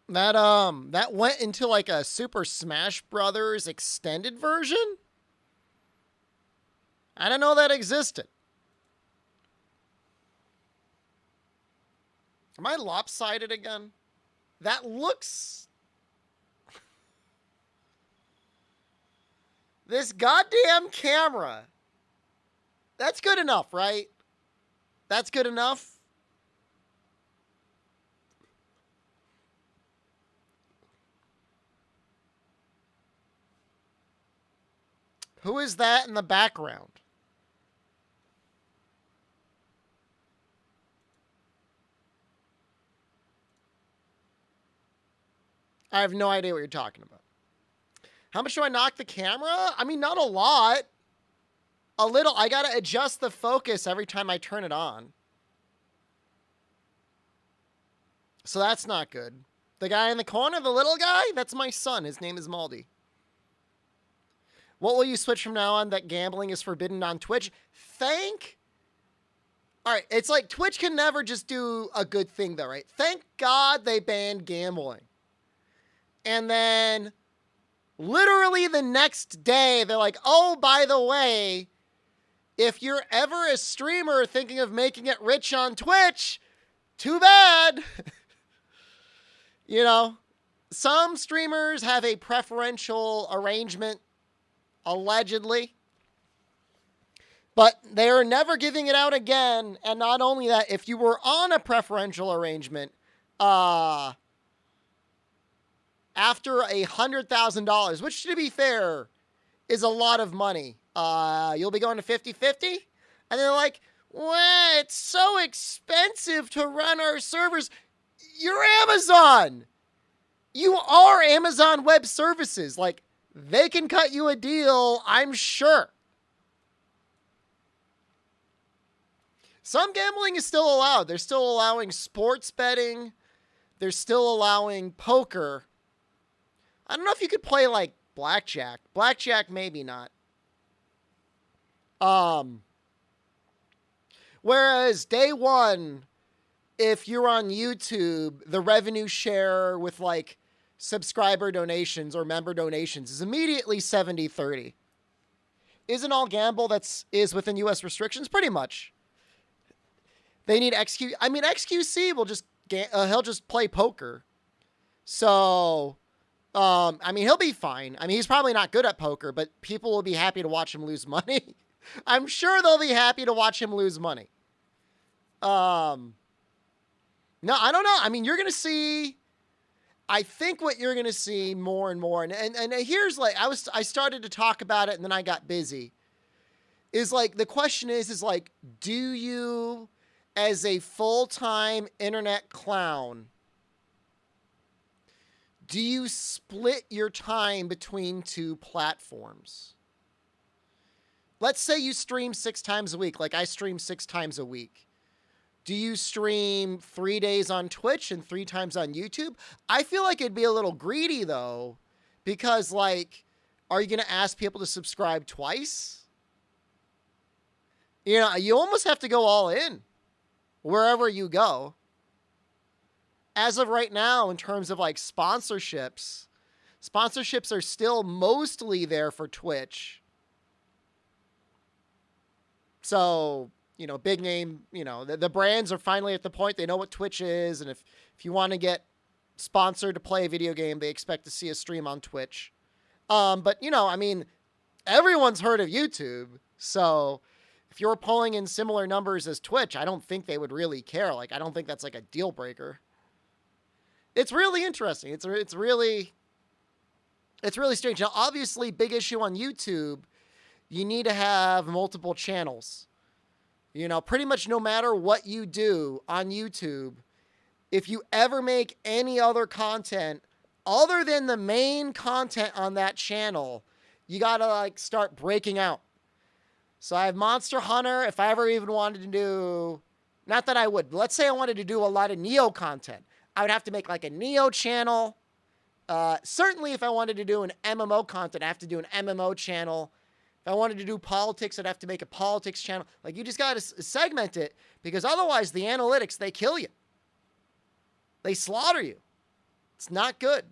That went into like a Super Smash Brothers extended version? I didn't know that existed. Am I lopsided again? That looks... This goddamn camera. That's good enough, right? That's good enough. Who is that in the background? I have no idea what you're talking about. How much do I knock the camera? I mean, not a lot. A little. I gotta adjust the focus every time I turn it on. So that's not good. The guy in the corner, the little guy, that's my son. His name is Maldi. What will you switch from now on that gambling is forbidden on Twitch? All right, it's like Twitch can never just do a good thing though, right? Thank God they banned gambling. And then literally the next day, they're like, oh, by the way, if you're ever a streamer thinking of making it rich on Twitch, too bad. You know, some streamers have a preferential arrangement, allegedly. But they're never giving it out again. And not only that, if you were on a preferential arrangement, after $100,000, which to be fair is a lot of money, you'll be going to 50-50. And they're like, well, it's so expensive to run our servers. You're Amazon. You are Amazon Web Services. Like, they can cut you a deal, I'm sure. Some gambling is still allowed. They're still allowing sports betting. They're still allowing poker. I don't know if you could play like blackjack. Blackjack, maybe not. Whereas day one, if you're on YouTube, the revenue share with like subscriber donations or member donations is immediately 70-30. Isn't all gamble is within US restrictions? Pretty much. They need XQC will just, he'll just play poker. So, he'll be fine. I mean, he's probably not good at poker, but people will be happy to watch him lose money. I'm sure they'll be happy to watch him lose money. No, I don't know. I mean, you're going to see, I think what you're going to see more and more, and here's like, I started to talk about it and then I got busy, is like, the question is like, do you, as a full-time internet clown, do you split your time between two platforms? Let's say you stream 6 times a week, like I stream 6 times a week. Do you stream 3 days on Twitch and 3 times on YouTube? I feel like it'd be a little greedy though, because like, are you going to ask people to subscribe twice? You know, you almost have to go all in wherever you go. As of right now, in terms of like sponsorships are still mostly there for Twitch. So, you know, big name, you know, the brands are finally at the point, they know what Twitch is. And if you want to get sponsored to play a video game, they expect to see a stream on Twitch. But, you know, I mean, everyone's heard of YouTube. So if you're pulling in similar numbers as Twitch, I don't think they would really care. Like, I don't think that's like a deal breaker. It's really interesting. It's really strange. Now, obviously, big issue on YouTube, you need to have multiple channels. You know, pretty much no matter what you do on YouTube, if you ever make any other content other than the main content on that channel, you got to like start breaking out. So I have Monster Hunter. If I ever even wanted to do, not that I would, but let's say I wanted to do a lot of Neo content, I would have to make like a Neo channel. Certainly if I wanted to do an MMO content, I have to do an MMO channel. If I wanted to do politics, I'd have to make a politics channel. Like, you just got to segment it, because otherwise the analytics, they kill you. They slaughter you. It's not good.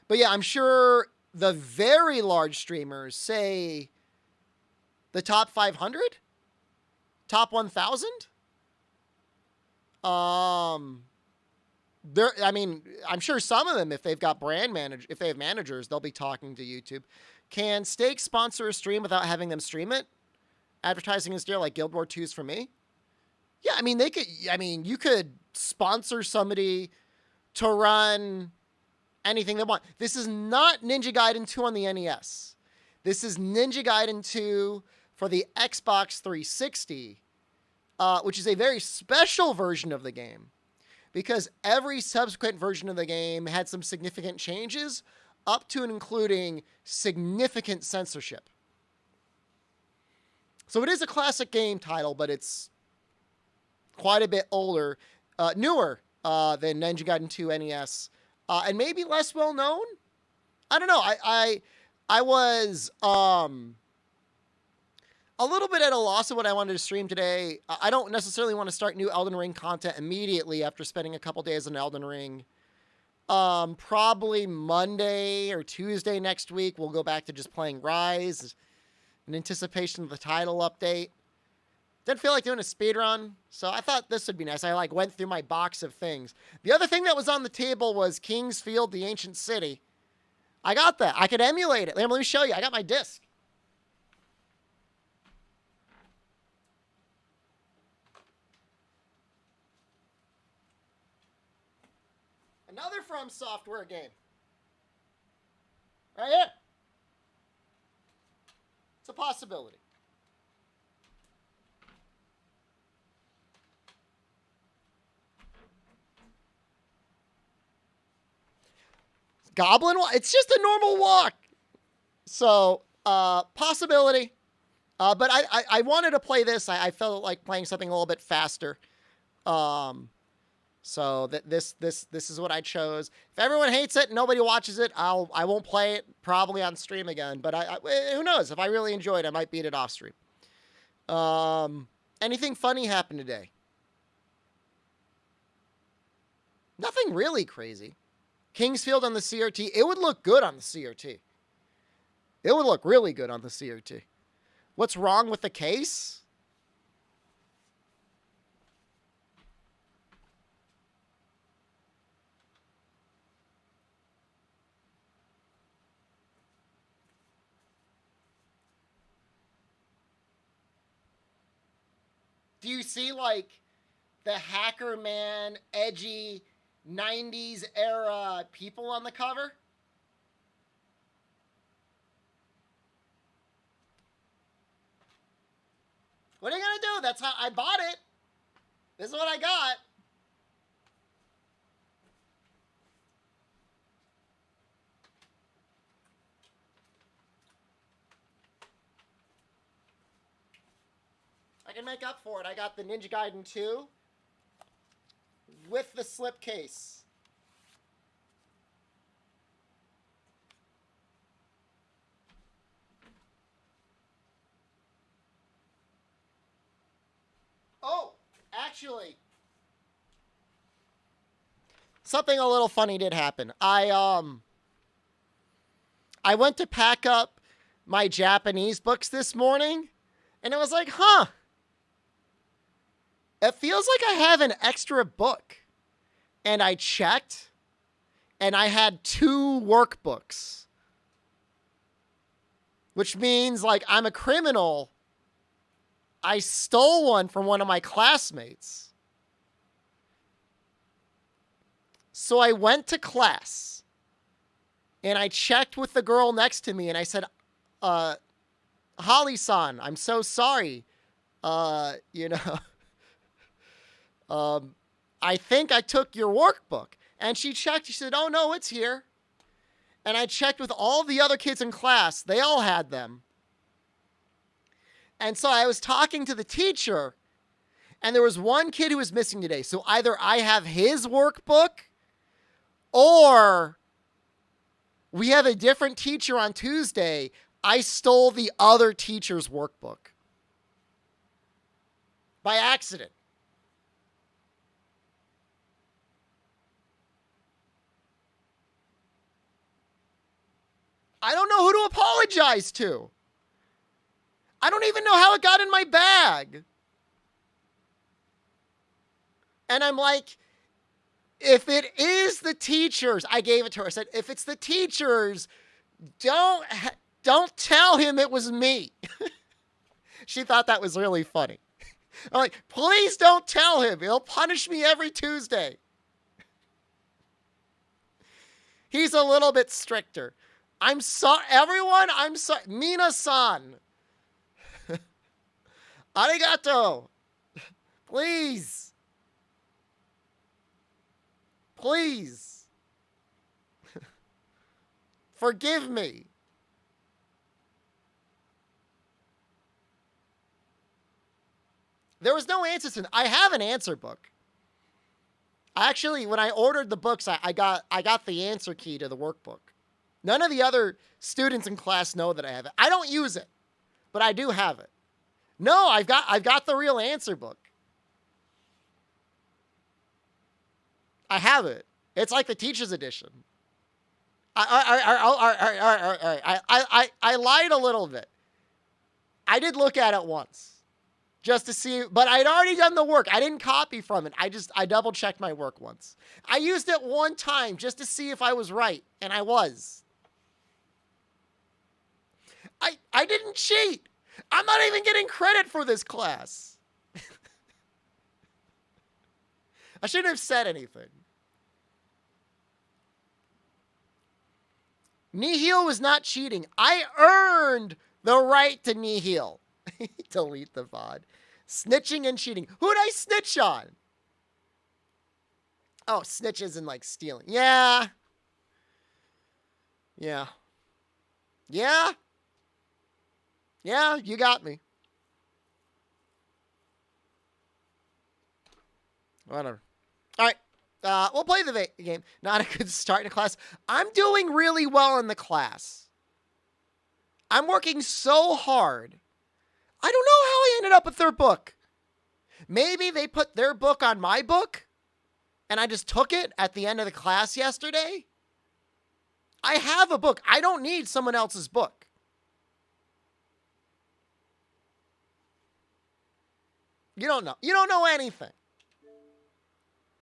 But yeah, I'm sure the very large streamers, say the top 500, top 1,000. I'm sure some of them, if they've got if they have managers, they'll be talking to YouTube. Can Stake sponsor a stream without having them stream it? Advertising is dear, like Guild War 2's for me. Yeah, I mean, you could sponsor somebody to run anything they want. This is not Ninja Gaiden 2 on the NES. This is Ninja Gaiden 2 for the Xbox 360, which is a very special version of the game because every subsequent version of the game had some significant changes, up to and including significant censorship. So it is a classic game title, but it's quite a bit older, newer than Ninja Gaiden 2 NES, and maybe less well known. I don't know. I was a little bit at a loss of what I wanted to stream today. I don't necessarily want to start new Elden Ring content immediately after spending a couple days on Elden Ring. Probably Monday or Tuesday next week, we'll go back to just playing Rise in anticipation of the title update. Didn't feel like doing a speed run, so I thought this would be nice. I went through my box of things. The other thing that was on the table was King's Field, the Ancient City. I got that. I could emulate it. Let me show you. I got my disc. Another From Software game. Right here. It's a possibility. Goblin walk. It's just a normal walk. So, possibility. But I wanted to play this. I felt like playing something a little bit faster. So this is what I chose. If everyone hates it, nobody watches it, I won't play it probably on stream again. But who knows? If I really enjoy it, I might beat it off stream. Anything funny happened today? Nothing really crazy. Kingsfield on the CRT. It would look good on the CRT. It would look really good on the CRT. What's wrong with the case? Do you see, like, the Hacker Man, edgy 90s era people on the cover? What are you gonna do? That's how I bought it. This is what I got. I can make up for it. I got the Ninja Gaiden 2 with the slipcase. Oh, actually, something a little funny did happen. I went to pack up my Japanese books this morning, and it was like, huh. It feels like I have an extra book. And I checked, and I had 2 workbooks. Which means, like, I'm a criminal. I stole one from one of my classmates. So I went to class, and I checked with the girl next to me, and I said, Holly-san, I'm so sorry. I think I took your workbook. And she checked. She said, oh, no, it's here. And I checked with all the other kids in class. They all had them. And so I was talking to the teacher, and there was one kid who was missing today. So either I have his workbook, or we have a different teacher on Tuesday. I stole the other teacher's workbook by accident. I don't know who to apologize to. I don't even know how it got in my bag. And I'm like, if it is the teachers, I gave it to her. I said, if it's the teachers, don't tell him it was me. She thought that was really funny. I'm like, please don't tell him. He'll punish me every Tuesday. He's a little bit stricter. I'm sorry, everyone. I'm sorry. Mina-san. Arigato. Please. Please. Forgive me. There was no answers. I have an answer book. Actually, when I ordered the books, I got the answer key to the workbook. None of the other students in class know that I have it. I don't use it, but I do have it. No, I've got the real answer book. I have it. It's like the teacher's edition. I lied a little bit. I did look at it once just to see, but I'd already done the work. I didn't copy from it. I double checked my work once. I used it one time just to see if I was right, and I was. I didn't cheat. I'm not even getting credit for this class. I shouldn't have said anything. Nihil was not cheating. I earned the right to nihil. Delete the VOD. Snitching and cheating. Who'd I snitch on? Oh, snitches and like stealing. Yeah. Yeah. Yeah. Yeah, you got me. Whatever. All right. We'll play the game. Not a good start in class. I'm doing really well in the class. I'm working so hard. I don't know how I ended up with their book. Maybe they put their book on my book, and I just took it at the end of the class yesterday. I have a book. I don't need someone else's book. You don't know. You don't know anything.